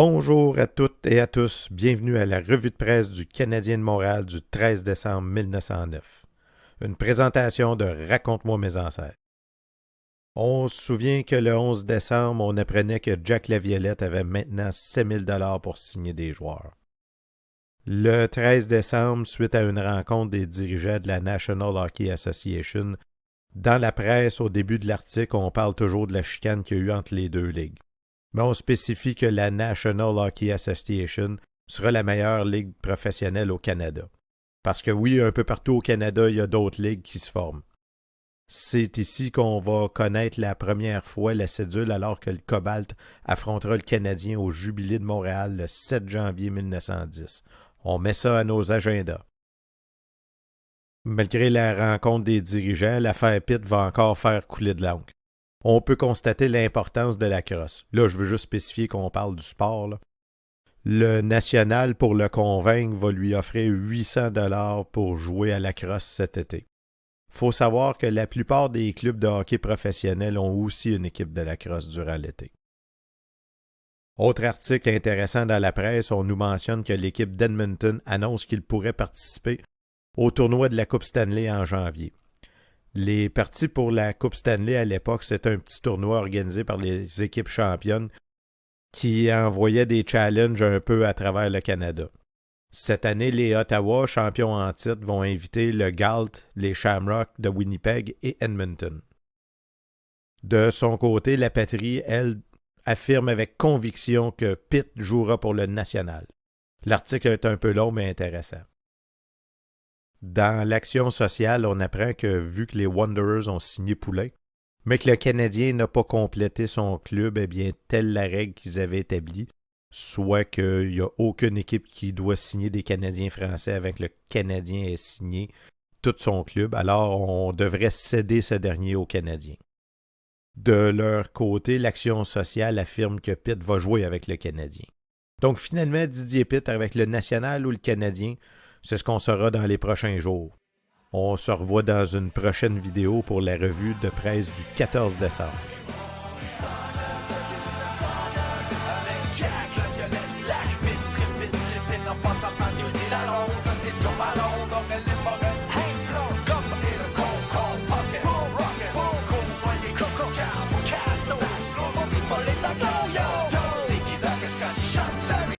Bonjour à toutes et à tous, bienvenue à la revue de presse du Canadien de Montréal du 13 décembre 1909. Une présentation de Raconte-moi mes ancêtres. On se souvient que le 11 décembre, on apprenait que Jack Laviolette avait maintenant 7 000 $ pour signer des joueurs. Le 13 décembre, suite à une rencontre des dirigeants de la National Hockey Association, dans la presse, au début de l'article, on parle toujours de la chicane qu'il y a eu entre les deux ligues. Mais on spécifie que la National Hockey Association sera la meilleure ligue professionnelle au Canada. Parce que oui, un peu partout au Canada, il y a d'autres ligues qui se forment. C'est ici qu'on va connaître la première fois la cédule alors que le Cobalt affrontera le Canadien au Jubilé de Montréal le 7 janvier 1910. On met ça à nos agendas. Malgré la rencontre des dirigeants, l'affaire Pitt va encore faire couler de l'encre. On peut constater l'importance de la crosse. Là, je veux juste spécifier qu'on parle du sport, là. Le National, pour le convaincre, va lui offrir 800 $ pour jouer à la crosse cet été. Faut savoir que la plupart des clubs de hockey professionnels ont aussi une équipe de la crosse durant l'été. Autre article intéressant dans la presse, on nous mentionne que l'équipe d'Edmonton annonce qu'il pourrait participer au tournoi de la Coupe Stanley en janvier. Les parties pour la Coupe Stanley à l'époque, c'était un petit tournoi organisé par les équipes championnes qui envoyaient des challenges un peu à travers le Canada. Cette année, les Ottawa, champions en titre, vont inviter le Galt, les Shamrocks de Winnipeg et Edmonton. De son côté, la patrie, elle, affirme avec conviction que Pitt jouera pour le National. L'article est un peu long mais intéressant. Dans l'action sociale, on apprend que vu que les Wanderers ont signé Poulain, mais que le Canadien n'a pas complété son club, eh bien, telle la règle qu'ils avaient établie, soit qu'il n'y a aucune équipe qui doit signer des Canadiens français avec le Canadien ait signé tout son club, alors on devrait céder ce dernier aux Canadiens. De leur côté, l'action sociale affirme que Pitt va jouer avec le Canadien. Donc finalement, Didier Pitt avec le National ou le Canadien, c'est ce qu'on saura dans les prochains jours. On se revoit dans une prochaine vidéo pour la revue de presse du 14 décembre.